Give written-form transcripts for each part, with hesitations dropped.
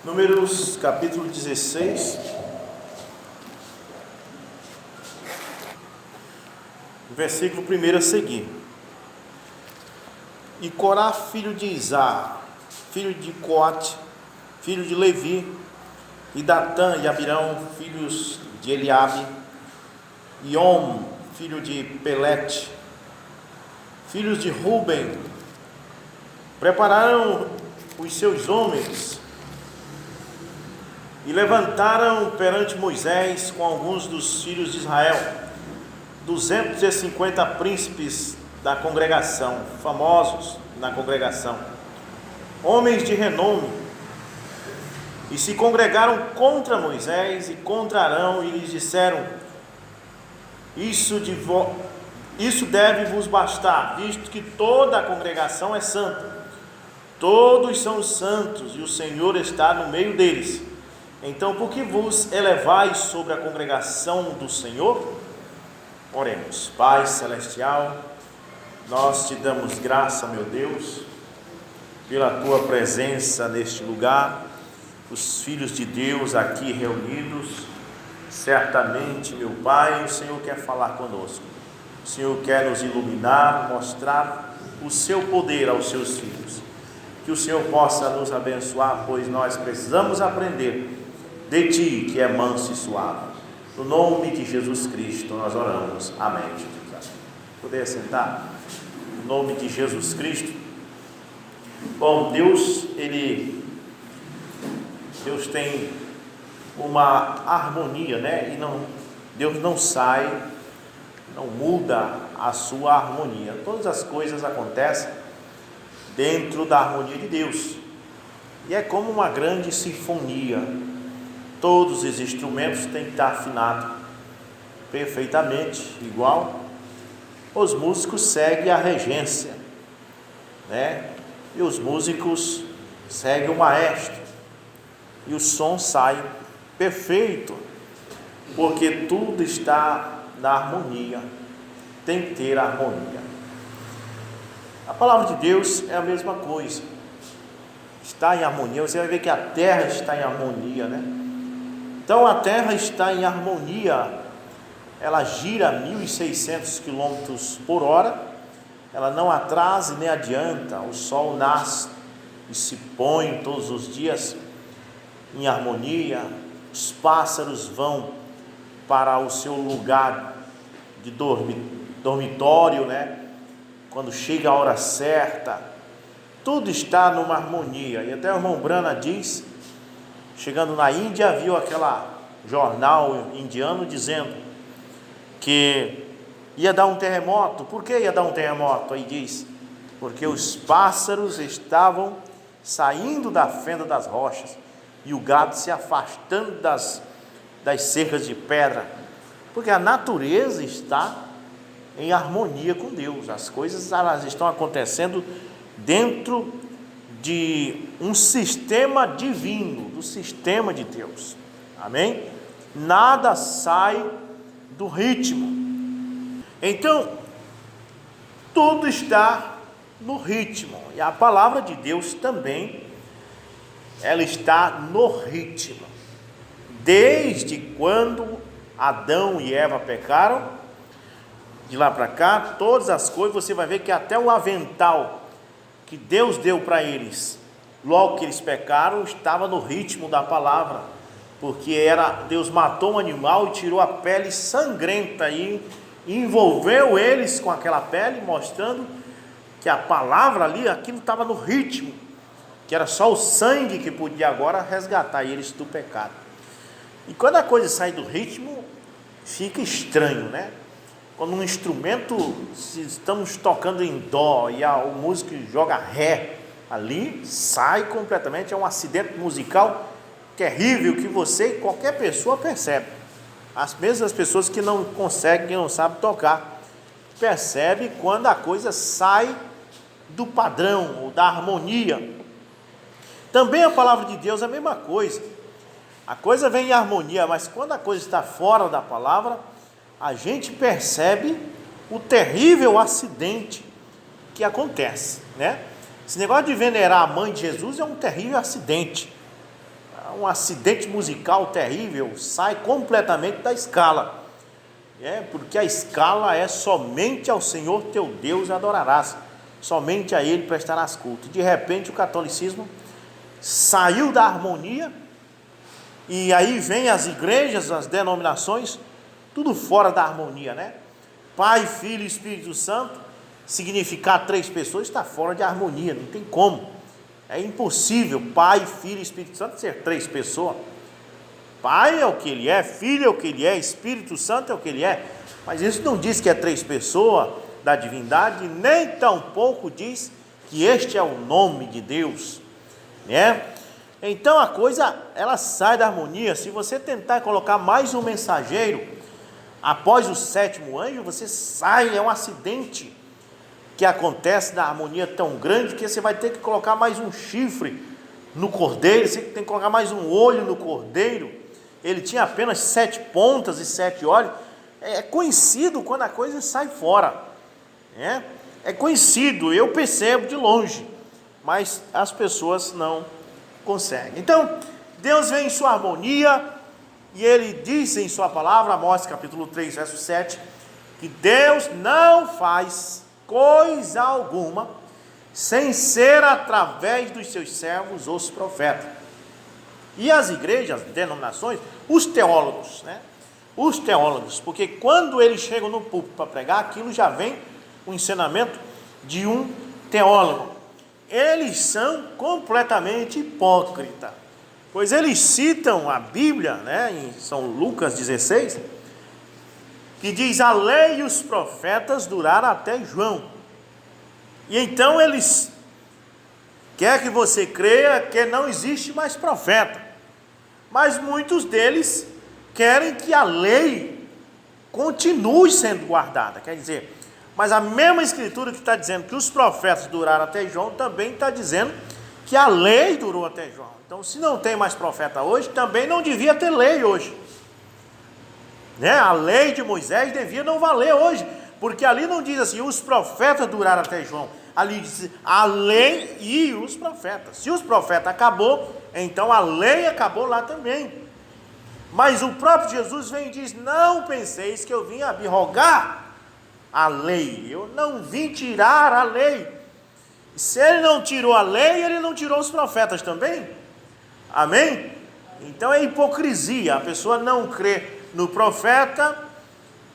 Números capítulo 16, versículo 1 a seguir. E Corá, filho de Izar, filho de Coate, filho de Levi, e Datã e Abirão, filhos de Eliabe, e Om, filho de Pelete, filhos de Ruben, prepararam os seus homens e levantaram perante Moisés com alguns dos filhos de Israel 250 príncipes da congregação, famosos na congregação, homens de renome, e se congregaram contra Moisés e contra Arão, e lhes disseram: Isso deve vos bastar, visto que toda a congregação é santa. Todos são santos, e o Senhor está no meio deles. Então, por que vos elevais sobre a congregação do Senhor? Oremos. Pai celestial, nós te damos graça, meu Deus, pela tua presença neste lugar, os filhos de Deus aqui reunidos. Certamente, meu Pai, o Senhor quer falar conosco. O Senhor quer nos iluminar, mostrar o seu poder aos seus filhos. Que o Senhor possa nos abençoar, pois nós precisamos aprender de Ti, que é manso e suave. No nome de Jesus Cristo nós oramos. Amém. Poder sentar? No nome de Jesus Cristo. Bom, Deus tem uma harmonia, né? Deus não muda a sua harmonia. Todas as coisas acontecem dentro da harmonia de Deus. E é como uma grande sinfonia. Todos os instrumentos têm que estar afinados perfeitamente, igual. Os músicos seguem a regência, né? E os músicos seguem o maestro. E o som sai perfeito, porque tudo está na harmonia. Tem que ter harmonia. A palavra de Deus é a mesma coisa. Está em harmonia. Você vai ver que a terra está em harmonia, né? Então a terra está em harmonia. Ela gira 1.600 km por hora. Ela não atrasa nem adianta. O sol nasce e se põe todos os dias em harmonia. Os pássaros vão para o seu lugar de dormitório, né? Quando chega a hora certa, tudo está numa harmonia. E até o irmão Brana diz, chegando na Índia, viu aquela jornal indiano dizendo que ia dar um terremoto. Por que ia dar um terremoto? Aí diz, porque os pássaros estavam saindo da fenda das rochas e o gado se afastando das cercas de pedra, porque a natureza está em harmonia com Deus. As coisas elas estão acontecendo dentro de um sistema divino, do sistema de Deus. Amém? Nada sai do ritmo. Então, tudo está no ritmo. E a palavra de Deus também, ela está no ritmo. Desde quando Adão e Eva pecaram, de lá para cá, todas as coisas, você vai ver que até o avental que Deus deu para eles, logo que eles pecaram, estava no ritmo da palavra, porque Deus matou um animal e tirou a pele sangrenta e envolveu eles com aquela pele, mostrando que a palavra ali, aquilo estava no ritmo, que era só o sangue que podia agora resgatar eles do pecado. E quando a coisa sai do ritmo, fica estranho, né? Quando um instrumento, se estamos tocando em dó e o músico joga ré ali, sai completamente. É um acidente musical terrível que você e qualquer pessoa percebe. As mesmas pessoas que não conseguem, que não sabem tocar, percebe quando a coisa sai do padrão ou da harmonia. Também a palavra de Deus é a mesma coisa. A coisa vem em harmonia, mas quando a coisa está fora da palavra, a gente percebe o terrível acidente que acontece, né? Esse negócio de venerar a mãe de Jesus é um terrível acidente. um acidente musical terrível, sai completamente da escala. Porque a escala é somente ao Senhor teu Deus adorarás, somente a Ele prestarás culto. De repente o catolicismo saiu da harmonia, e aí vem as igrejas, as denominações, tudo fora da harmonia, né? Pai, Filho e Espírito Santo, significar 3 pessoas, está fora de harmonia, não tem como. É impossível Pai, Filho e Espírito Santo ser 3 pessoas. Pai é o que Ele é, Filho é o que Ele é, Espírito Santo é o que Ele é. Mas isso não diz que é 3 pessoas da divindade, nem tampouco diz que este é o nome de Deus, né? Então a coisa, ela sai da harmonia. Se você tentar colocar mais um mensageiro após o 7º anjo, você sai, é um acidente que acontece na harmonia tão grande que você vai ter que colocar mais um chifre no cordeiro, você tem que colocar mais um olho no cordeiro. Ele tinha apenas 7 pontas e 7 olhos. É conhecido quando a coisa sai fora, né? É conhecido, eu percebo de longe, mas as pessoas não conseguem. Então Deus vem em sua harmonia, e Ele diz em sua palavra, Amós capítulo 3 verso 7, que Deus não faz coisa alguma sem ser através dos seus servos, os profetas. E as igrejas, as denominações, os teólogos, né? Os teólogos, porque quando eles chegam no púlpito para pregar, aquilo já vem o ensinamento de um teólogo. Eles são completamente hipócritas, pois eles citam a Bíblia, né, em São Lucas 16, que diz: a lei e os profetas duraram até João. E então eles querem que você creia que não existe mais profeta, mas muitos deles querem que a lei continue sendo guardada. Quer dizer, mas a mesma escritura que está dizendo que os profetas duraram até João, também está dizendo que a lei durou até João. Então, se não tem mais profeta hoje, também não devia ter lei hoje, né? A lei de Moisés devia não valer hoje, porque ali não diz assim, os profetas duraram até João. Ali diz a lei e os profetas. Se os profetas acabou, então a lei acabou lá também. Mas o próprio Jesus vem e diz: não penseis que eu vim abrogar a lei, eu não vim tirar a lei. Se Ele não tirou a lei, Ele não tirou os profetas também. Amém? Então é hipocrisia, a pessoa não crê no profeta,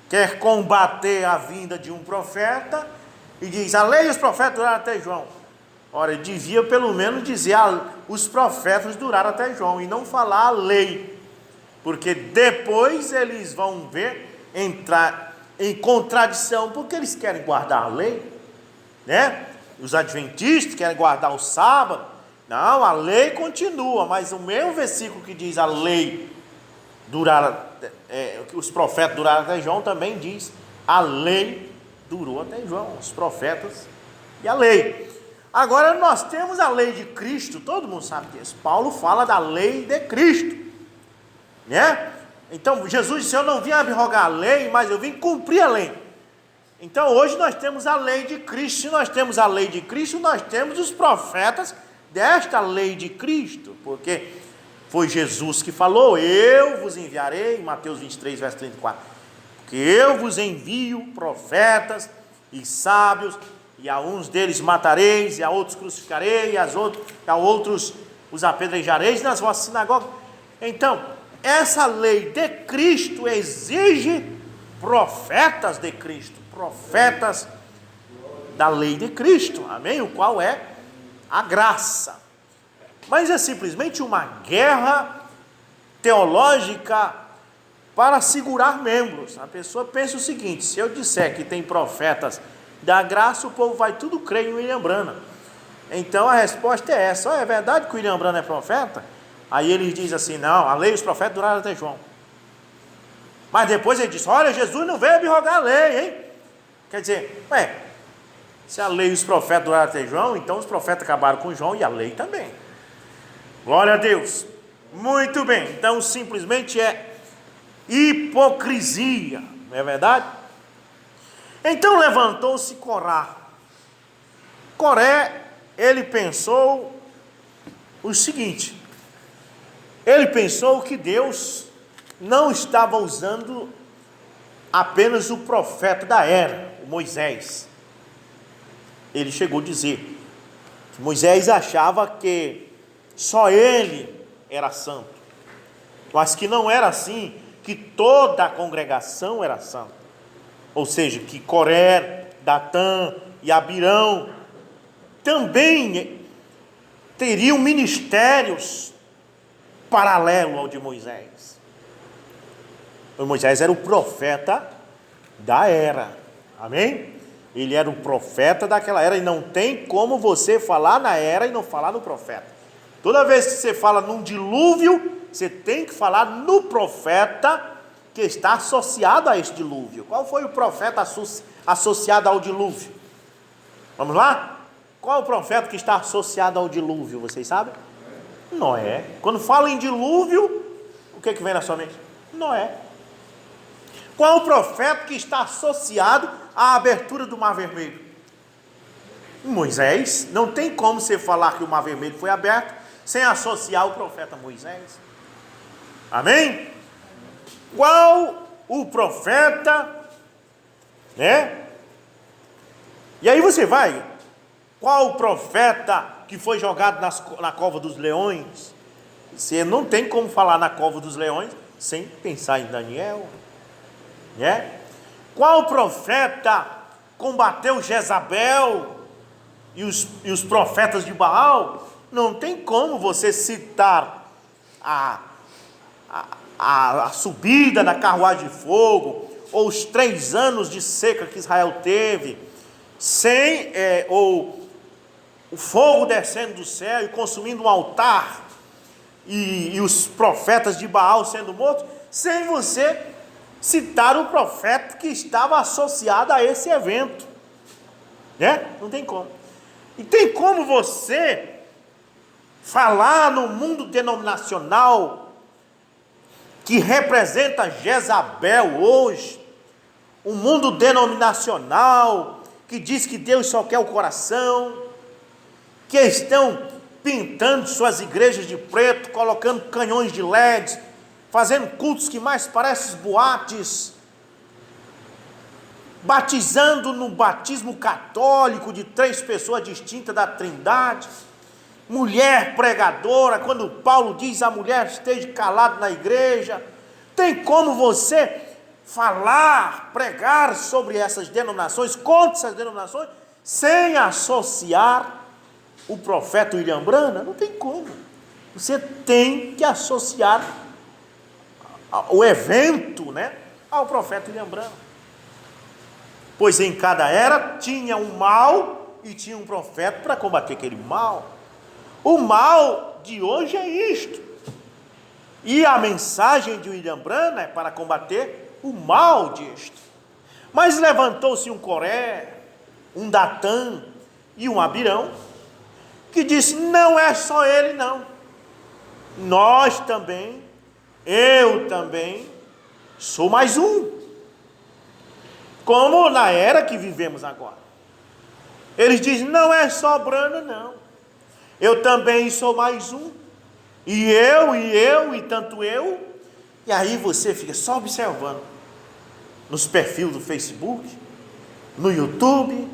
quer combater a vinda de um profeta, e diz: a lei e os profetas duraram até João. Ora, devia pelo menos dizer: os profetas duraram até João, e não falar a lei, porque depois eles vão ver, entrar em contradição, porque eles querem guardar a lei, né? Os adventistas querem guardar o sábado. Não, a lei continua, mas o mesmo versículo que diz a lei duraram, os profetas duraram até João, também diz a lei durou até João, os profetas e a lei. Agora nós temos a lei de Cristo, todo mundo sabe disso. Paulo fala da lei de Cristo, né? Então Jesus disse: eu não vim abrogar a lei, mas eu vim cumprir a lei. Então hoje nós temos a lei de Cristo. Se nós temos a lei de Cristo, nós temos os profetas desta lei de Cristo, porque foi Jesus que falou: eu vos enviarei, Mateus 23 verso 34, porque eu vos envio profetas e sábios, e a uns deles matareis, e a outros crucificarei, e a outros os apedrejareis nas vossas sinagogas. Então essa lei de Cristo exige profetas de Cristo, profetas da lei de Cristo, amém? O qual é a graça. Mas é simplesmente uma guerra teológica para segurar membros. A pessoa pensa o seguinte: se eu disser que tem profetas da graça, o povo vai tudo crer em William Branham. Então a resposta é essa: é verdade que o William Branham é profeta? Aí ele diz assim: não, a lei e os profetas duraram até João. Mas depois ele diz: olha, Jesus não veio abrogar a lei, hein? Quer dizer, se a lei e os profetas duraram até João, então os profetas acabaram com João e a lei também. Glória a Deus. Muito bem, então simplesmente é hipocrisia, não é verdade? Então levantou-se Corá. Coré, ele pensou o seguinte: Ele pensou que Deus não estava usando apenas o profeta da era, o Moisés. Ele chegou a dizer que Moisés achava que só ele era santo, mas que não era assim, que toda a congregação era santa. Ou seja, que Coré, Datã e Abirão também teriam ministérios paralelo ao de Moisés. O Moisés era o profeta da era, amém? Ele era o profeta daquela era, e não tem como você falar na era e não falar no profeta. Toda vez que você fala num dilúvio, você tem que falar no profeta que está associado a esse dilúvio. Qual foi o profeta associado ao dilúvio? Vamos lá? Qual é o profeta que está associado ao dilúvio, vocês sabem? Noé. Quando fala em dilúvio, o que vem na sua mente? Noé. Qual é o profeta que está associado à abertura do Mar Vermelho? Moisés. Não tem como você falar que o Mar Vermelho foi aberto sem associar o profeta Moisés. Amém? Qual o profeta, né? E aí você vai, qual o profeta que foi jogado na cova dos leões? Você não tem como falar na cova dos leões sem pensar em Daniel, né? Qual profeta combateu Jezabel e os profetas de Baal? Não tem como você citar a subida da carruagem de fogo, ou os 3 anos de seca que Israel teve, ou o fogo descendo do céu e consumindo um altar, e os profetas de Baal sendo mortos, sem você citar o profeta que estava associado a esse evento, né? Não tem como. E tem como você falar no mundo denominacional que representa Jezabel hoje, um mundo denominacional que diz que Deus só quer o coração, que estão pintando suas igrejas de preto, colocando canhões de LED, fazendo cultos que mais parecem boates, batizando no batismo católico de 3 pessoas distintas da Trindade, mulher pregadora, quando Paulo diz a mulher esteja calada na igreja. Tem como você falar, pregar sobre essas denominações, contra essas denominações, sem associar o profeta William Branham? Não tem como. Você tem que associar o evento, né, ao profeta William Branham. Pois em cada era tinha um mal e tinha um profeta para combater aquele mal. O mal de hoje é isto. E a mensagem de William Branham é para combater o mal disto. Mas levantou-se um Coré, um Datã e um Abirão, que disse: não é só ele não. Nós também, eu também, sou mais um. Como na era que vivemos agora. Eles dizem: não é só Branham não. Eu também sou mais um, e eu, e tanto eu. E aí você fica só observando, nos perfis do Facebook, no YouTube,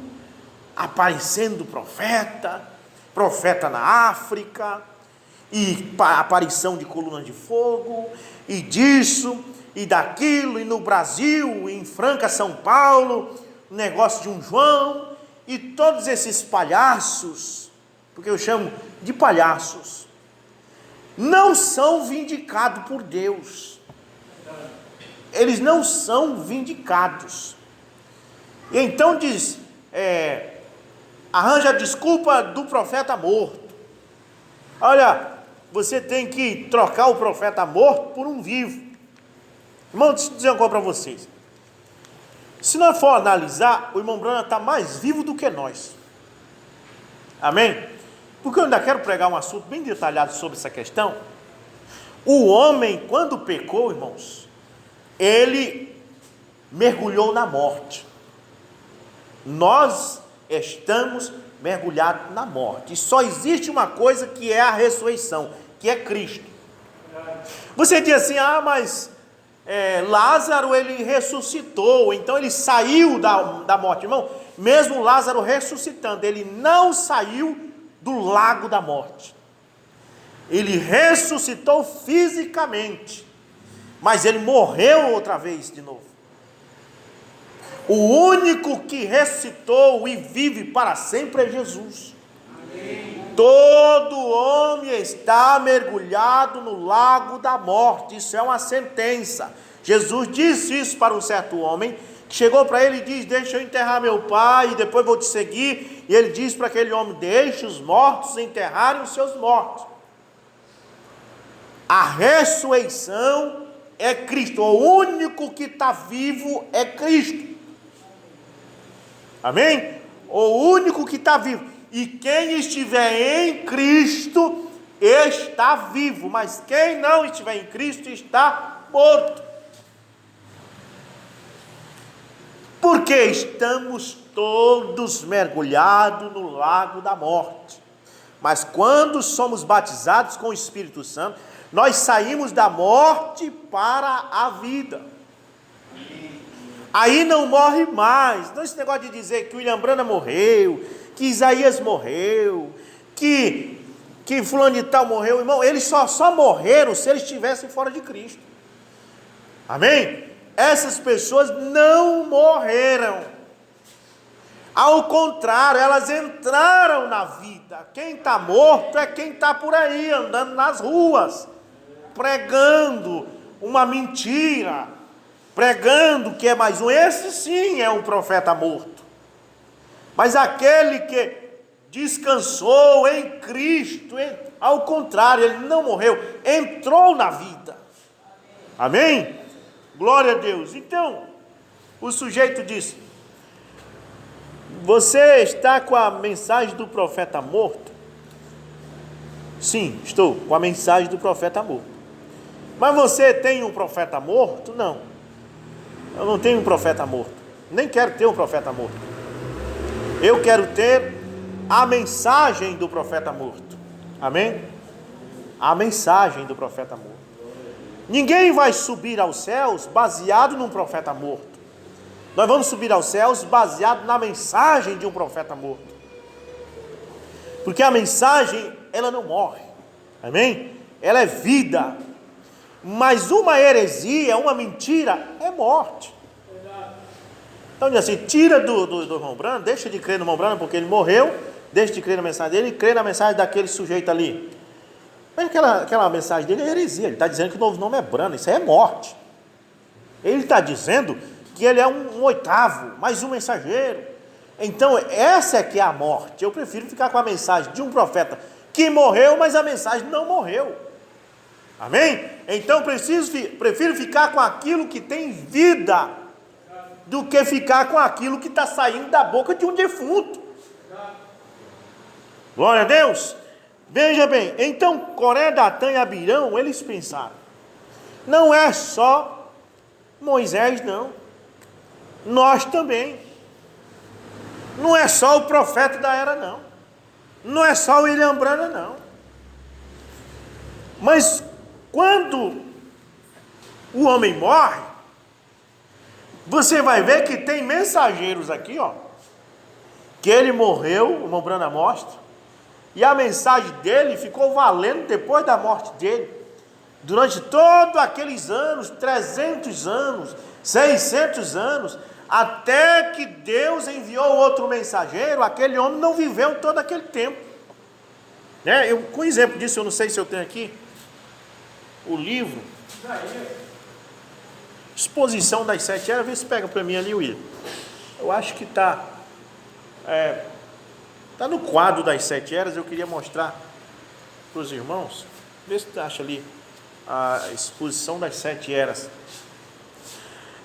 aparecendo profeta na África, e aparição de colunas de fogo, e disso, e daquilo, e no Brasil, em Franca, São Paulo, negócio de um João, e todos esses palhaços, porque eu chamo de palhaços, não são vindicados por Deus. Eles não são vindicados. E então diz, arranja a desculpa do profeta morto. Olha, você tem que trocar o profeta morto por um vivo. Irmão, deixa eu dizer uma coisa para vocês. Se nós for analisar, o irmão Branham está mais vivo do que nós. Amém? Porque eu ainda quero pregar um assunto bem detalhado sobre essa questão. O homem, quando pecou, irmãos, ele mergulhou na morte. Nós estamos mergulhados na morte. E só existe uma coisa que é a ressurreição, que é Cristo. Você diz assim, mas Lázaro ele ressuscitou, então ele saiu da morte. Irmão, mesmo Lázaro ressuscitando, ele não saiu do lago da morte. Ele ressuscitou fisicamente, mas ele morreu outra vez de novo. O único que ressuscitou e vive para sempre é Jesus. Amém. Todo homem está mergulhado no lago da morte. Isso é uma sentença. Jesus disse isso para um certo homem, que chegou para ele e disse: deixa eu enterrar meu pai e depois vou te seguir. E ele disse para aquele homem: deixe os mortos enterrarem os seus mortos. A ressurreição é Cristo. O único que está vivo é Cristo. Amém? O único que está vivo. E quem estiver em Cristo está vivo. Mas quem não estiver em Cristo está morto. Porque estamos todos mergulhados no lago da morte. Mas quando somos batizados com o Espírito Santo, nós saímos da morte para a vida. Aí não morre mais. Não esse negócio de dizer que William Branham morreu, que Isaías morreu, que fulano de tal morreu. Irmão, eles só morreram se eles estivessem fora de Cristo. Amém? Essas pessoas não morreram. Ao contrário, elas entraram na vida. Quem está morto é quem está por aí, andando nas ruas, pregando uma mentira, pregando que é mais um. Esse sim é um profeta morto. Mas aquele que descansou em Cristo, ao contrário, ele não morreu, entrou na vida. Amém? Glória a Deus. Então, o sujeito disse: você está com a mensagem do profeta morto? Sim, estou com a mensagem do profeta morto. Mas você tem um profeta morto? Não, eu não tenho um profeta morto, nem quero ter um profeta morto. Eu quero ter a mensagem do profeta morto. Amém? A mensagem do profeta morto. Ninguém vai subir aos céus baseado num profeta morto. Nós vamos subir aos céus baseado na mensagem de um profeta morto. Porque a mensagem, ela não morre. Amém? Ela é vida. Mas uma heresia, uma mentira, é morte. Então diz assim, tira do irmão Branham, deixa de crer no irmão Branham porque ele morreu, deixa de crer na mensagem dele e crê na mensagem daquele sujeito ali. Mas aquela mensagem dele é heresia. Ele está dizendo que o novo nome é Branham, isso aí é morte. Ele está dizendo que ele é um oitavo, mais um mensageiro. Então essa é que é a morte. Eu prefiro ficar com a mensagem de um profeta que morreu, mas a mensagem não morreu. Amém? Então prefiro ficar com aquilo que tem vida do que ficar com aquilo que está saindo da boca de um defunto. Glória a Deus. Veja bem, então Coré, Datã e Abirão, eles pensaram, não é só Moisés não, nós também. Não é só o profeta da era não, não é só o William Branham não. Mas quando o homem morre, você vai ver que tem mensageiros aqui, ó, que ele morreu, o irmão Branham mostra, e a mensagem dele ficou valendo depois da morte dele, durante todos aqueles anos, 300 anos, 600 anos, até que Deus enviou outro mensageiro. Aquele homem não viveu todo aquele tempo, né? Com exemplo disso, eu não sei se eu tenho aqui o livro Exposição das 7 Eras. Vê se pega para mim ali, William. Eu acho que está no quadro das 7 Eras. Eu queria mostrar para os irmãos. Vê se tu acha ali a exposição das 7 Eras.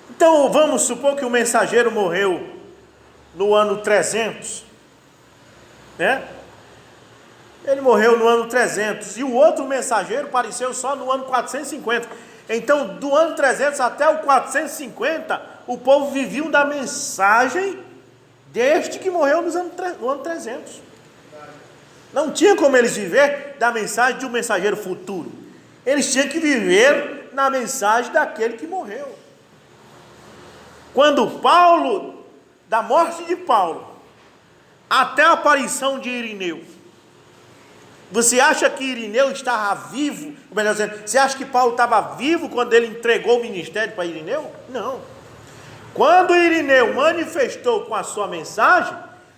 Então vamos supor que o mensageiro morreu no ano 300, né? Ele morreu no ano 300 e o outro mensageiro apareceu só no ano 450. Então, do ano 300 até o 450, o povo vivia da mensagem deste que morreu no ano 300. Não tinha como eles viver da mensagem de um mensageiro futuro. Eles tinham que viver na mensagem daquele que morreu. Quando Paulo, da morte de Paulo, até a aparição de Irineu, você acha que Irineu estava vivo? Melhor dizendo, você acha que Paulo estava vivo quando ele entregou o ministério para Irineu? Não. Quando Irineu manifestou com a sua mensagem,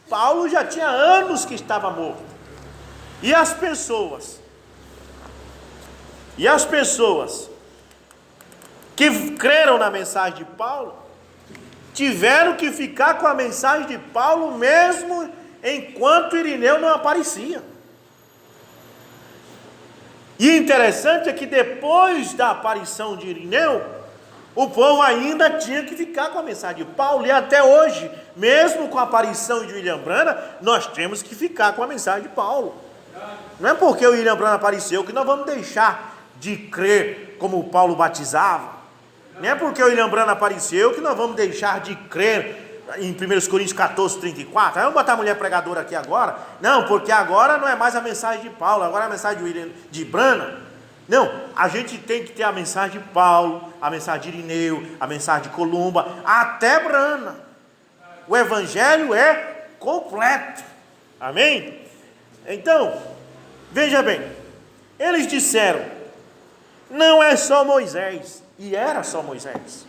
Paulo já tinha anos que estava morto. E as pessoas que creram na mensagem de Paulo, tiveram que ficar com a mensagem de Paulo mesmo enquanto Irineu não aparecia. E interessante é que depois da aparição de Irineu, o povo ainda tinha que ficar com a mensagem de Paulo. E até hoje, mesmo com a aparição de William Branham, nós temos que ficar com a mensagem de Paulo. Não é porque o William Branham apareceu que nós vamos deixar de crer como Paulo batizava. Não é porque o William Branham apareceu que nós vamos deixar de crer em 1 Coríntios 14, 34. Vamos botar a mulher pregadora aqui agora. Não, porque agora não é mais a mensagem de Paulo, agora é a mensagem de Branham. Não, a gente tem que ter a mensagem de Paulo, a mensagem de Irineu, a mensagem de Columba, até Branham. O evangelho é completo. Amém? Então, veja bem, eles disseram, não é só Moisés, e era só Moisés.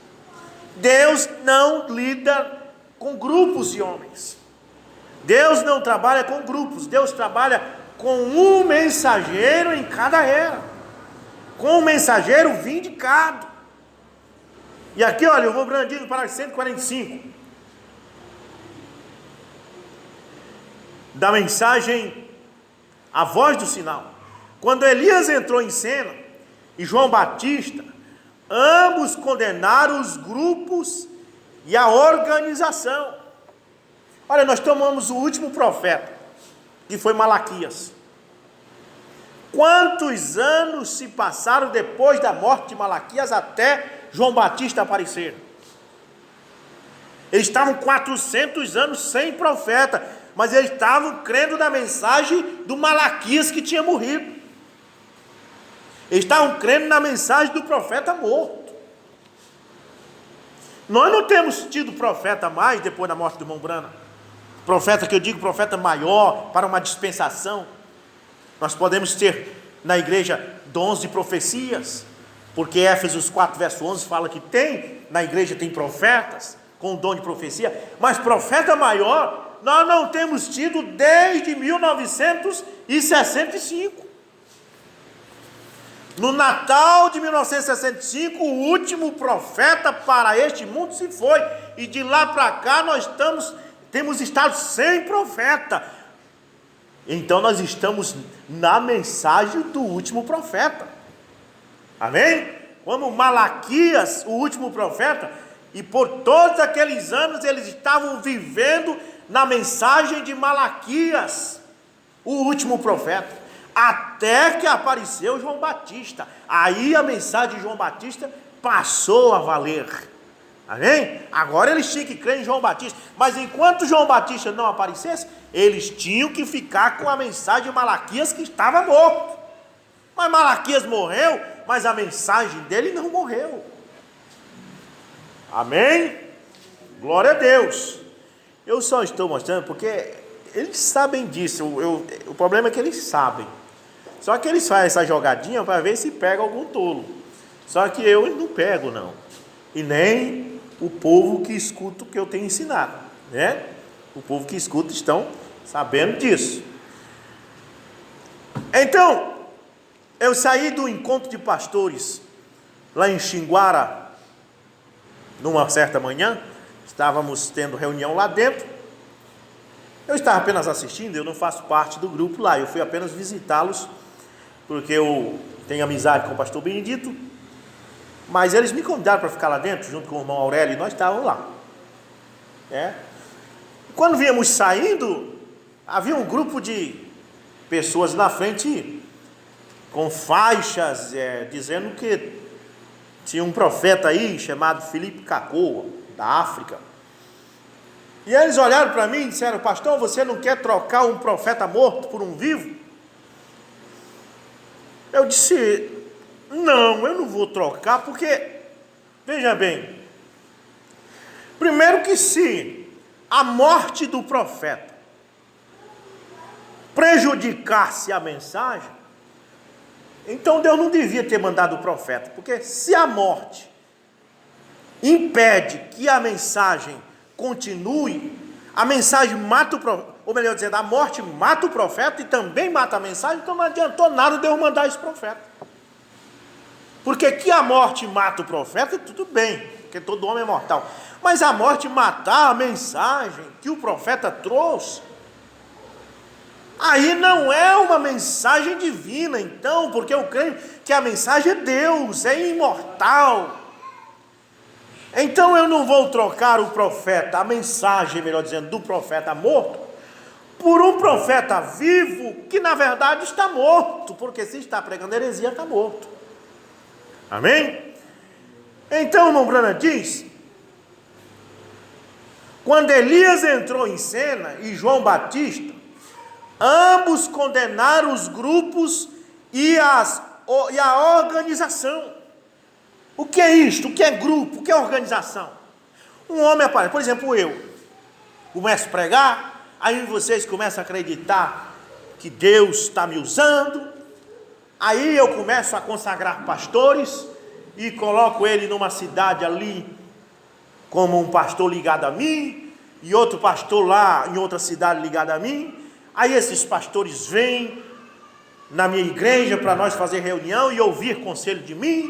Deus não lida com grupos de homens. Deus não trabalha com grupos, Deus trabalha com um mensageiro em cada era, com um mensageiro vindicado. E aqui, olha, eu vou brandindo para 145 da mensagem A Voz do Sinal. Quando Elias entrou em cena e João Batista, ambos condenaram os grupos e a organização. Olha, nós tomamos o último profeta, que foi Malaquias. Quantos anos se passaram depois da morte de Malaquias até João Batista aparecer? Eles estavam 400 anos sem profeta, mas eles estavam crendo na mensagem do Malaquias que tinha morrido. Eles estavam crendo na mensagem do profeta morto. Nós não temos tido profeta mais depois da morte do irmão Branham. Profeta que eu digo, profeta maior, para uma dispensação. Nós podemos ter na igreja dons de profecias, porque Éfesos 4, verso 11 fala que na igreja tem profetas com o dom de profecia, mas profeta maior nós não temos tido desde 1965. No Natal de 1965, o último profeta para este mundo se foi, e de lá para cá nós temos estado sem profeta. Então nós estamos na mensagem do último profeta. Amém? Como Malaquias, o último profeta, e por todos aqueles anos eles estavam vivendo na mensagem de Malaquias, o último profeta, até que apareceu João Batista. Aí a mensagem de João Batista passou a valer. Amém? Agora eles tinham que crer em João Batista. Mas enquanto João Batista não aparecesse, eles tinham que ficar com a mensagem de Malaquias, que estava morto. Mas Malaquias morreu, mas a mensagem dele não morreu. Amém? Glória a Deus. Eu só estou mostrando porque eles sabem disso. O problema é que eles sabem. Só que eles fazem essa jogadinha para ver se pega algum tolo. Só que eu não pego, não. E nem o povo que escuta o que eu tenho ensinado, né? O povo que escuta estão sabendo disso. Então, eu saí do encontro de pastores lá em Xinguara, numa certa manhã. Estávamos tendo reunião lá dentro. Eu estava apenas assistindo, eu não faço parte do grupo lá, eu fui apenas visitá-los, porque eu tenho amizade com o pastor Benedito, mas eles me convidaram para ficar lá dentro, junto com o irmão Aurélio, e nós estávamos lá. Quando víamos saindo, havia um grupo de pessoas na frente, com faixas, dizendo que tinha um profeta aí, chamado Felipe Cacoa, da África. E eles olharam para mim e disseram: pastor, você não quer trocar um profeta morto por um vivo? Eu disse: Não, eu não vou trocar, porque, veja bem, primeiro que se a morte do profeta prejudicasse a mensagem, então Deus não devia ter mandado o profeta, porque se a morte impede que a mensagem continue, a mensagem mata o profeta, ou melhor dizendo, a morte mata o profeta e também mata a mensagem, então não adiantou nada Deus mandar esse profeta. Porque que a morte mata o profeta, tudo bem, porque todo homem é mortal. Mas a morte matar a mensagem que o profeta trouxe, aí não é uma mensagem divina, então, porque eu creio que a mensagem é Deus, é imortal. Então eu não vou trocar o profeta, a mensagem, melhor dizendo, do profeta morto, por um profeta vivo, que na verdade está morto, porque se está pregando heresia, está morto. Amém? Então, irmão Branham diz, quando Elias entrou em cena e João Batista, ambos condenaram os grupos e a organização. O que é isto? O que é grupo? O que é organização? Um homem aparece, por exemplo, eu começo a pregar, aí vocês começam a acreditar que Deus está me usando, aí eu começo a consagrar pastores e coloco ele numa cidade ali como um pastor ligado a mim, e outro pastor lá em outra cidade ligado a mim. Aí esses pastores vêm na minha igreja para nós fazer reunião e ouvir conselho de mim.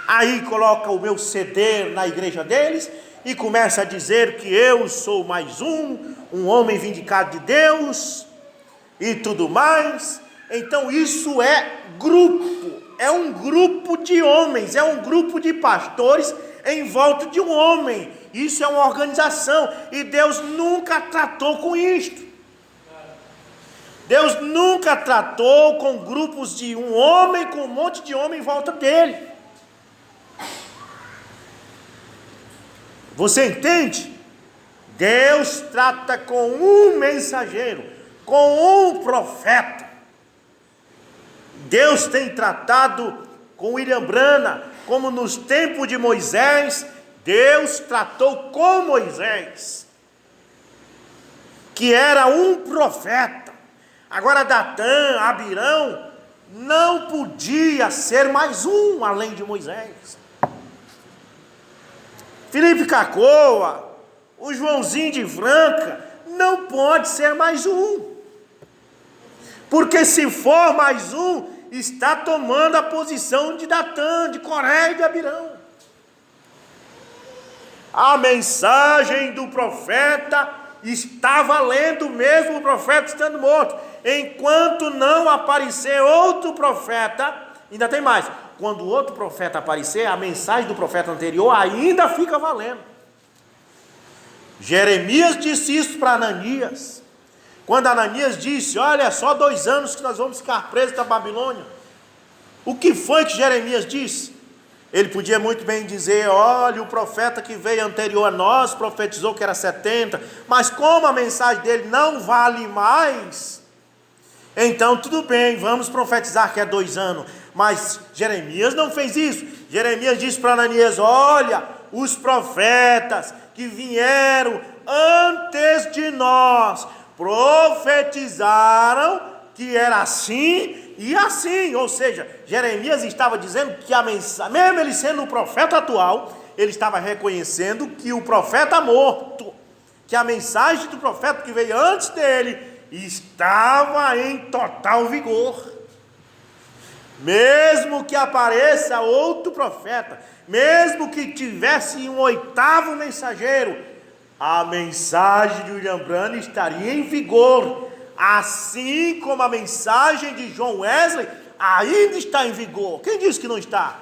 Aí coloca o meu CD na igreja deles e começa a dizer que eu sou mais um homem vindicado de Deus e tudo mais. Então isso é grupo, é um grupo de homens, é um grupo de pastores em volta de um homem. Isso é uma organização e Deus nunca tratou com isto. Deus nunca tratou com grupos de um homem, com um monte de homem em volta dele. Você entende? Deus trata com um mensageiro, com um profeta. Deus tem tratado com William Branham, como nos tempos de Moisés, Deus tratou com Moisés, que era um profeta. Agora Datã, Abirão, não podia ser mais um além de Moisés. Felipe Cacoa, o Joãozinho de Franca, não pode ser mais um. Porque se for mais um, está tomando a posição de Datã, de Coré e de Abirão. A mensagem do profeta está valendo mesmo o profeta estando morto. Enquanto não aparecer outro profeta, ainda tem mais. Quando o outro profeta aparecer, a mensagem do profeta anterior ainda fica valendo. Jeremias disse isso para Ananias. Quando Ananias disse, olha, só 2 anos que nós vamos ficar presos da Babilônia. O que foi que Jeremias disse? Ele podia muito bem dizer, olha, o profeta que veio anterior a nós profetizou que era 70, mas como a mensagem dele não vale mais, então tudo bem, vamos profetizar que é 2 anos. Mas Jeremias não fez isso. Jeremias disse para Ananias, olha, os profetas que vieram antes de nós profetizaram que era assim e assim. Ou seja, Jeremias estava dizendo que a mensagem, mesmo ele sendo o profeta atual, ele estava reconhecendo que o profeta morto, que a mensagem do profeta que veio antes dele estava em total vigor. Mesmo que apareça outro profeta, mesmo que tivesse um 8º mensageiro, a mensagem de William Branham estaria em vigor, assim como a mensagem de John Wesley ainda está em vigor. Quem disse que não está?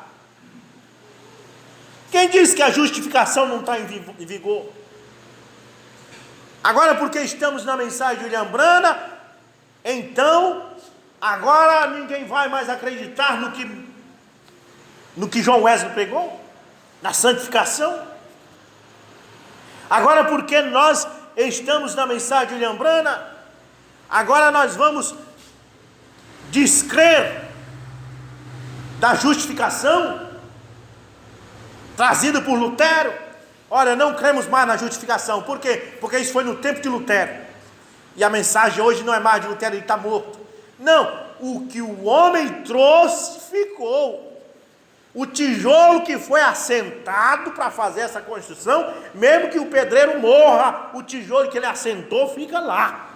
Quem disse que a justificação não está em vigor? Agora, porque estamos na mensagem de William Branham, então, agora ninguém vai mais acreditar no que John Wesley pregou? Na santificação? Agora, porque nós estamos na mensagem de William Branham, agora nós vamos descrer da justificação, trazido por Lutero. Olha, não cremos mais na justificação. Por quê? Porque isso foi no tempo de Lutero. E a mensagem hoje não é mais de Lutero, ele está morto. Não, o que o homem trouxe ficou. O tijolo que foi assentado para fazer essa construção, mesmo que o pedreiro morra, o tijolo que ele assentou fica lá.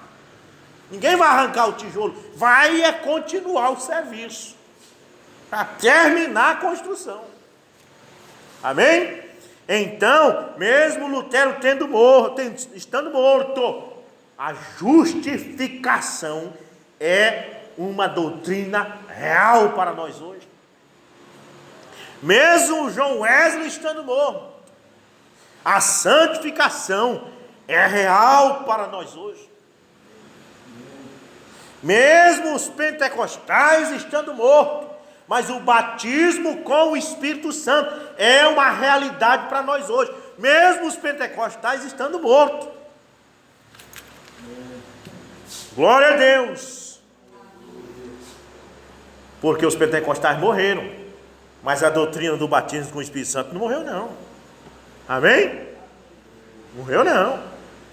Ninguém vai arrancar o tijolo, vai continuar o serviço, para terminar a construção. Amém? Então, mesmo Lutero estando morto, a justificação é uma doutrina real para nós hoje. Mesmo John Wesley estando morto, a santificação é real para nós hoje. Mesmo os pentecostais estando mortos, mas o batismo com o Espírito Santo é uma realidade para nós hoje, mesmo os pentecostais estando mortos. Glória a Deus, porque os pentecostais morreram, mas a doutrina do batismo com o Espírito Santo não morreu não. Amém? Morreu não.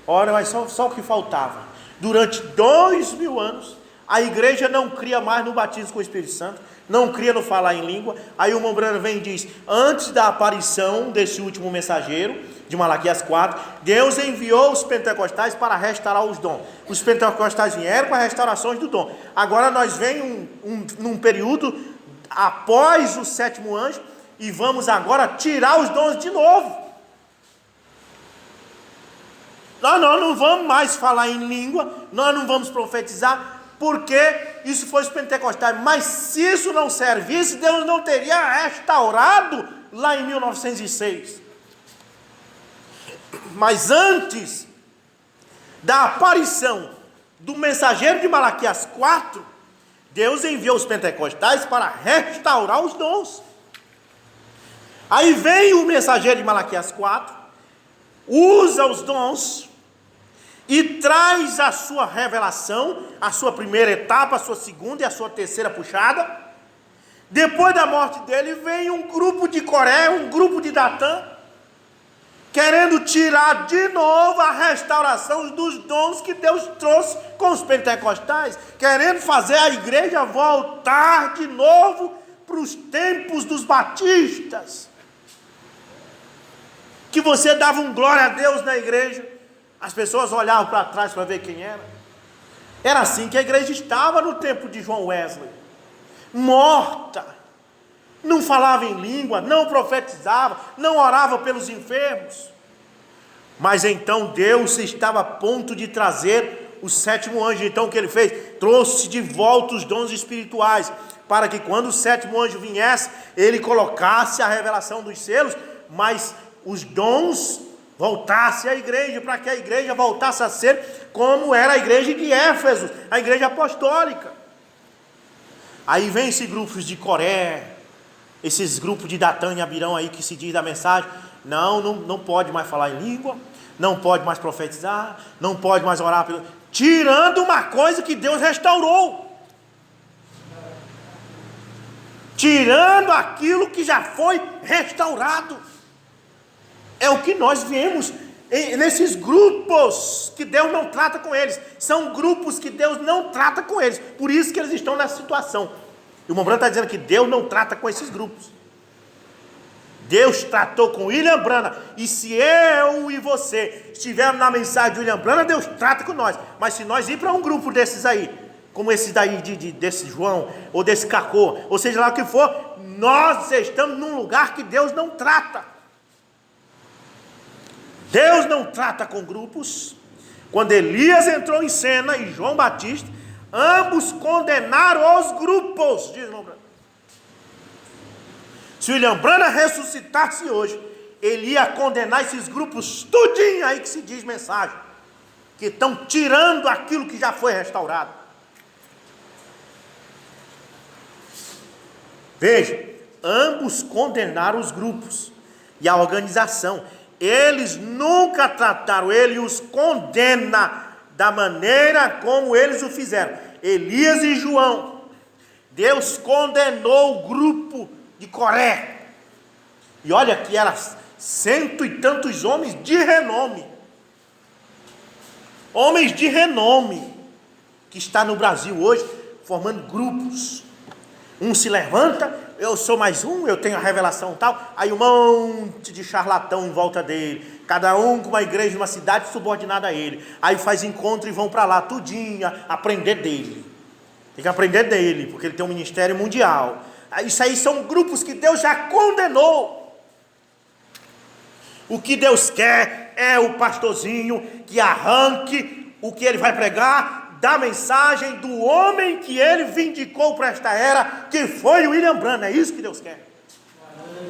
Ora, mas só o que faltava. Durante 2000 anos, a igreja não cria mais no batismo com o Espírito Santo, não cria no falar em língua. Aí o irmão Branham vem e diz: antes da aparição desse último mensageiro, de Malaquias 4, Deus enviou os pentecostais para restaurar os dons. Os pentecostais vieram para restaurações do dom. Agora nós vem num período após o sétimo anjo, e vamos agora tirar os dons de novo. Nós não vamos mais falar em língua, nós não vamos profetizar, porque isso foi os pentecostais. Mas se isso não servisse, Deus não teria restaurado lá em 1906. Mas antes da aparição do mensageiro de Malaquias 4, Deus enviou os pentecostais para restaurar os dons. Aí vem o mensageiro de Malaquias 4, usa os dons e traz a sua revelação, a sua primeira etapa, a sua segunda e a sua terceira puxada. Depois da morte dele, vem um grupo de Coré, um grupo de Datã, querendo tirar de novo a restauração dos dons que Deus trouxe com os pentecostais, querendo fazer a igreja voltar de novo para os tempos dos batistas, que você dava um glória a Deus na igreja, as pessoas olhavam para trás para ver quem era. Era assim que a igreja estava no tempo de John Wesley, morta, não falava em língua, não profetizava, não orava pelos enfermos. Mas então Deus estava a ponto de trazer o sétimo anjo. Então o que ele fez? Trouxe de volta os dons espirituais, para que quando o sétimo anjo viesse, ele colocasse a revelação dos selos, mas os dons voltassem à igreja, para que a igreja voltasse a ser como era a igreja de Éfeso, a igreja apostólica. Aí vem esses grupos de Coré, esses grupos de Datã e Abirão aí que se diz da mensagem: não pode mais falar em língua, não pode mais profetizar, não pode mais orar, tirando uma coisa que Deus restaurou, tirando aquilo que já foi restaurado. É o que nós vemos nesses grupos que Deus não trata com eles. São grupos que Deus não trata com eles, por isso que eles estão nessa situação. E o irmão Branham está dizendo que Deus não trata com esses grupos. Deus tratou com William Branham, e se eu e você estivermos na mensagem de William Branham, Deus trata com nós. Mas se nós ir para um grupo desses aí, como esse daí, desse João, ou desse Cacô, ou seja lá o que for, nós estamos num lugar que Deus não trata. Deus não trata com grupos. Quando Elias entrou em cena e João Batista, ambos condenaram os grupos, diz o irmão Branham. Se William Branham ressuscitasse hoje, ele ia condenar esses grupos tudinho aí que se diz mensagem, que estão tirando aquilo que já foi restaurado. Veja, ambos condenaram os grupos e a organização. Eles nunca trataram, ele os condena da maneira como eles o fizeram. Elias e João Deus condenou o grupo de Coré. E olha que era 100 e tantos homens de renome. Homens de renome, que está no Brasil hoje, formando grupos. Um se levanta, eu sou mais um, eu tenho a revelação tal, aí um monte de charlatão em volta dele, cada um com uma igreja, uma cidade subordinada a ele, aí faz encontro e vão para lá, tudinha, aprender dele, tem que aprender dele, porque ele tem um ministério mundial. Isso aí são grupos que Deus já condenou. O que Deus quer é o pastorzinho que arranque o que ele vai pregar da mensagem do homem que ele vindicou para esta era, que foi o William Branham. É isso que Deus quer.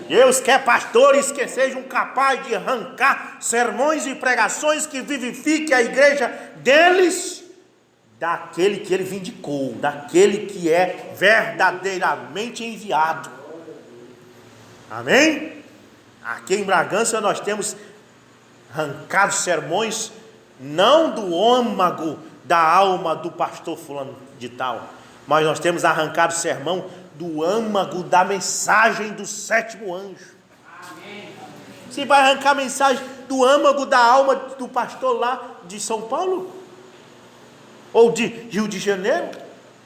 Deus quer pastores que sejam capazes de arrancar sermões e pregações que vivifiquem a igreja deles, daquele que ele vindicou, daquele que é verdadeiramente enviado. Amém? Aqui em Bragança nós temos arrancado sermões, não do âmago da alma do pastor fulano de tal, mas nós temos arrancado sermão do âmago da mensagem do sétimo anjo. Você vai arrancar a mensagem do âmago da alma do pastor lá de São Paulo? Ou de Rio de Janeiro?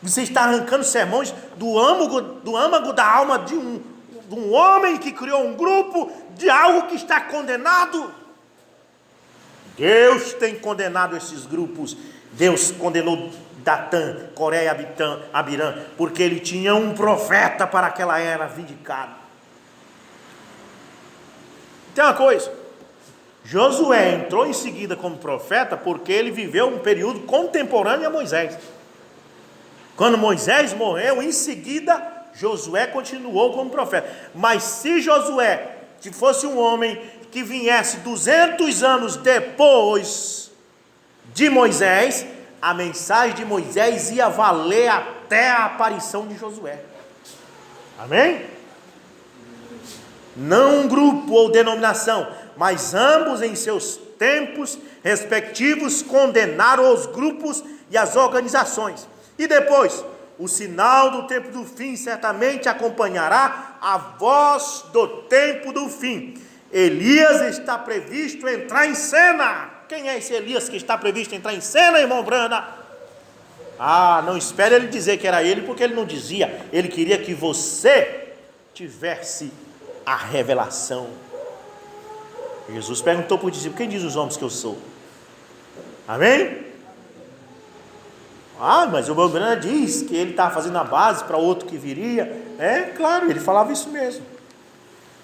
Você está arrancando sermões do âmago da alma de um homem que criou um grupo de algo que está condenado. Deus tem condenado esses grupos. Deus condenou Datã, Coré e Abirã, porque ele tinha um profeta para aquela era vindicado. Tem uma coisa, Josué entrou em seguida como profeta porque ele viveu um período contemporâneo a Moisés. Quando Moisés morreu, em seguida Josué continuou como profeta. Mas se Josué, se fosse um homem que viesse 200 anos depois de Moisés, a mensagem de Moisés ia valer até a aparição de Josué. Amém? Não um grupo ou denominação, mas ambos em seus tempos respectivos condenaram os grupos e as organizações. E depois, o sinal do tempo do fim certamente acompanhará a voz do tempo do fim. Elias está previsto entrar em cena. Quem é esse Elias que está previsto entrar em cena, irmão Brana? Não espere ele dizer que era ele, porque ele não dizia. Ele queria que você tivesse a revelação. Jesus perguntou para o discípulo: quem diz os homens que eu sou? Amém? Mas o irmão Brana diz que ele estava fazendo a base para outro que viria. É claro, ele falava isso mesmo.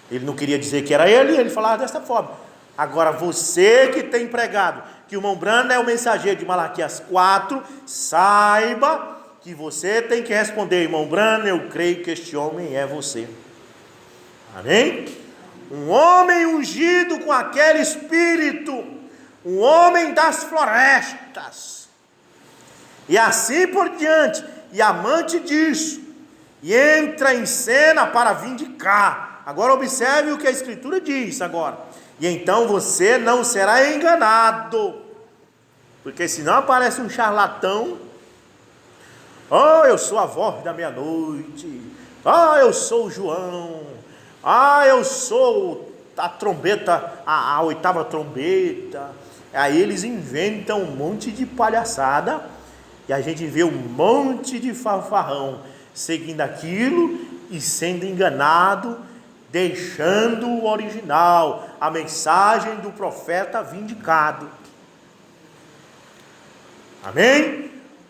Ele não queria dizer que era ele falava dessa forma. Agora, você que tem pregado que o irmão Brana é o mensageiro de Malaquias 4, saiba que você tem que responder: irmão Brana, eu creio que este homem é você. Amém? Um homem ungido com aquele espírito, um homem das florestas, e assim por diante, e amante disso, e entra em cena para vindicar. Agora observe o que a Escritura diz agora. E então você não será enganado, porque senão aparece um charlatão: eu sou a voz da meia-noite, eu sou o João, eu sou a trombeta, a oitava trombeta. Aí eles inventam um monte de palhaçada, e a gente vê um monte de fanfarrão seguindo aquilo e sendo enganado, deixando o original, a mensagem do profeta vindicado. Amém?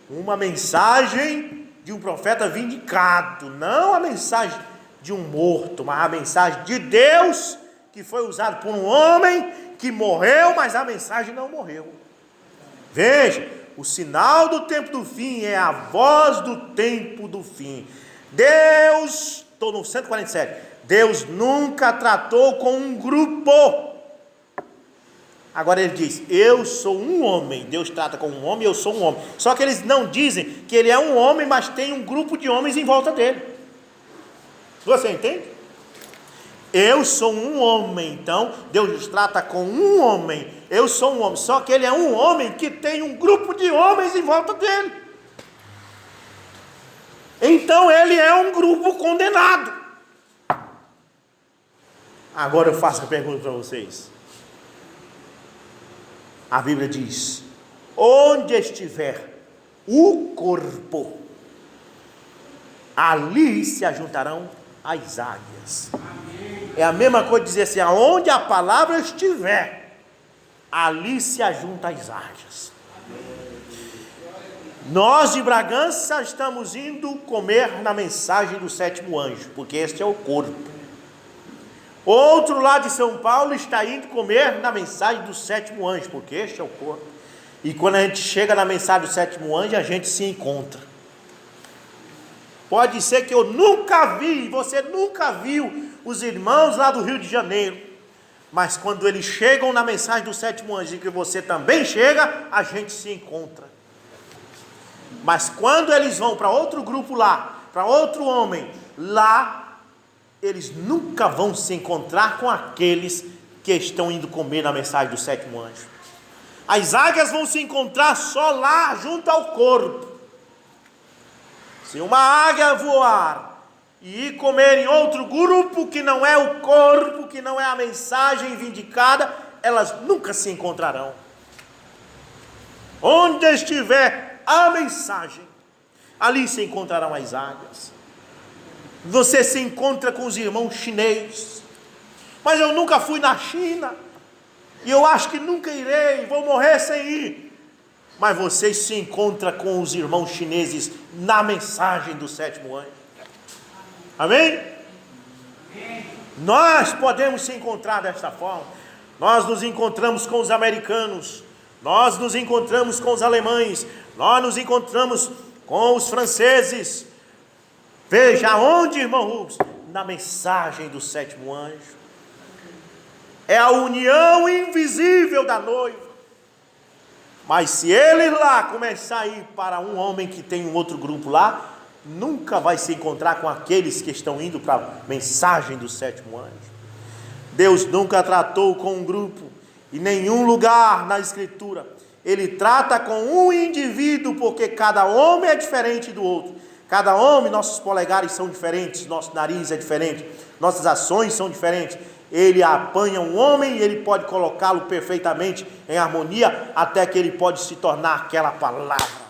Uma mensagem de um profeta vindicado, não a mensagem de um morto, mas a mensagem de Deus, que foi usado por um homem que morreu, mas a mensagem não morreu. Veja, o sinal do tempo do fim é a voz do tempo do fim. Deus, estou no 147, Deus nunca tratou com um grupo. Agora ele diz: eu sou um homem. Deus trata com um homem, eu sou um homem. Só que eles não dizem que ele é um homem, mas tem um grupo de homens em volta dele. Você entende? Eu sou um homem, então Deus trata com um homem. Eu sou um homem, só que ele é um homem que tem um grupo de homens em volta dele. então ele é um grupo condenado. Agora eu faço a pergunta para vocês. A Bíblia diz: onde estiver o corpo, ali se ajuntarão as águias. É a mesma coisa dizer assim: aonde a palavra estiver, ali se ajuntam as águias. Nós de Bragança estamos indo comer na mensagem do sétimo anjo, porque este é o corpo. Outro lá de São Paulo está indo comer na mensagem do sétimo anjo, porque este é o corpo. E quando a gente chega na mensagem do sétimo anjo, a gente se encontra. Pode ser que eu nunca vi, você nunca viu os irmãos lá do Rio de Janeiro, mas quando eles chegam na mensagem do sétimo anjo, e que você também chega, a gente se encontra. Mas quando eles vão para outro grupo lá, para outro homem, lá, eles nunca vão se encontrar com aqueles que estão indo comer na mensagem do sétimo anjo. As águias vão se encontrar só lá, junto ao corpo. Se uma águia voar e ir comer em outro grupo que não é o corpo, que não é a mensagem vindicada, elas nunca se encontrarão. Onde estiver a mensagem, ali se encontrarão as águias. Você se encontra com os irmãos chineses. Mas eu nunca fui na China, e eu acho que nunca irei, vou morrer sem ir. Mas você se encontra com os irmãos chineses na mensagem do sétimo anjo. Amém? Nós podemos se encontrar desta forma. Nós nos encontramos com os americanos, nós nos encontramos com os alemães, nós nos encontramos com os franceses. Veja onde, irmão Rubens? Na mensagem do sétimo anjo. É a união invisível da noiva. Mas se ele lá começar a ir para um homem que tem um outro grupo lá, nunca vai se encontrar com aqueles que estão indo para a mensagem do sétimo anjo. Deus nunca tratou com um grupo, em nenhum lugar na Escritura. Ele trata com um indivíduo, porque cada homem é diferente do outro. Cada homem, nossos polegares são diferentes, nosso nariz é diferente, nossas ações são diferentes. Ele apanha um homem e ele pode colocá-lo perfeitamente em harmonia, até que ele pode se tornar aquela palavra.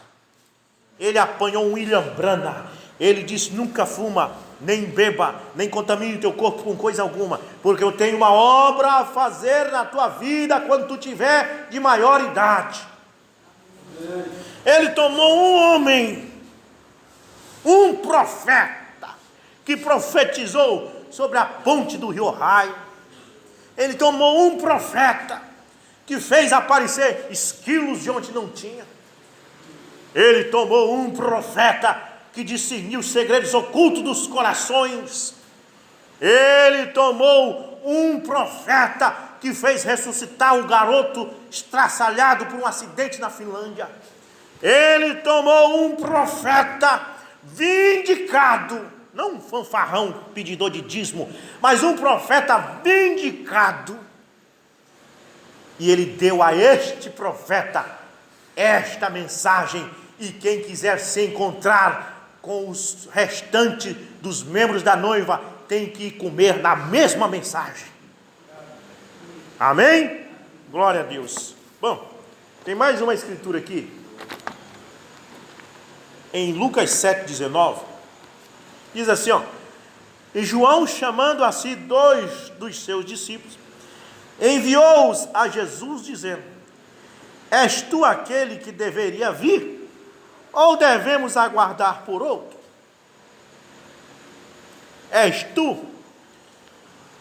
Ele apanhou um William Branham, ele disse: nunca fuma, nem beba, nem contamine o teu corpo com coisa alguma, porque eu tenho uma obra a fazer na tua vida quando tu tiver de maior idade. Ele tomou um homem, um profeta, que profetizou sobre a ponte do rio Ohio. Ele tomou um profeta, que fez aparecer esquilos de onde não tinha. Ele tomou um profeta, que discerniu os segredos ocultos dos corações. Ele tomou um profeta, que fez ressuscitar um garoto estraçalhado por um acidente na Finlândia. Ele tomou um profeta vindicado, não um fanfarrão pedidor de dízimo, mas um profeta vindicado, e ele deu a este profeta esta mensagem. E quem quiser se encontrar com os restantes dos membros da noiva, tem que ir comer na mesma mensagem. Amém? Glória a Deus. Bom, tem mais uma escritura aqui, em Lucas 7,19, diz assim, ó: e João, chamando a si 2 dos seus discípulos, enviou-os a Jesus, dizendo: és tu aquele que deveria vir, ou devemos aguardar por outro? És tu?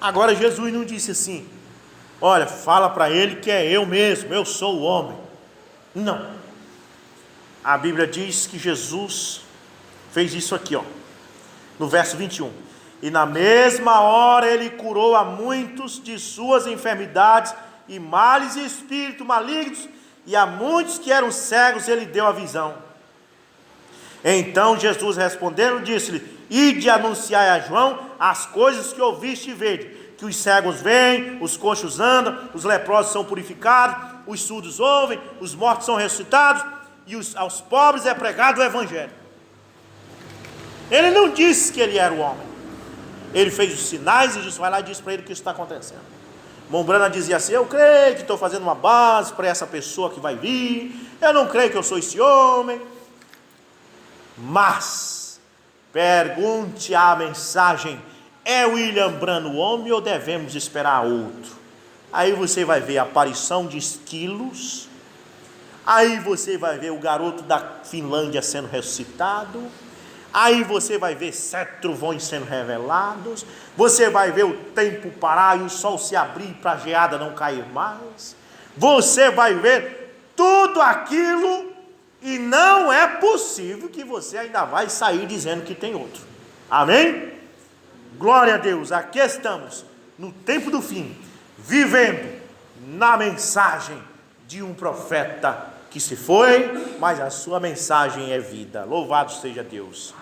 Agora Jesus não disse assim: olha, fala para ele que é eu mesmo, eu sou o homem. Não. A Bíblia diz que Jesus fez isso aqui, ó, no verso 21. E na mesma hora ele curou a muitos de suas enfermidades e males e espíritos malignos, e a muitos que eram cegos ele deu a visão. Então Jesus respondendo disse-lhe: ide anunciai a João as coisas que ouviste e vede, que os cegos veem, os coxos andam, os leprosos são purificados, os surdos ouvem, os mortos são ressuscitados, e aos pobres é pregado o evangelho. Ele não disse que ele era o homem. Ele fez os sinais e disse, vai lá e diz para ele o que está acontecendo. Mombrana dizia assim, eu creio que estou fazendo uma base para essa pessoa que vai vir, eu não creio que eu sou esse homem. Mas, pergunte a mensagem, é William Branham o homem ou devemos esperar outro? Aí você vai ver a aparição de esquilos, aí você vai ver o garoto da Finlândia sendo ressuscitado, aí você vai ver 7 trovões sendo revelados, você vai ver o tempo parar e o sol se abrir para a geada não cair mais, você vai ver tudo aquilo, e não é possível que você ainda vai sair dizendo que tem outro. Amém? Glória a Deus, aqui estamos, no tempo do fim, vivendo na mensagem de um profeta que se foi, mas a sua mensagem é vida. Louvado seja Deus.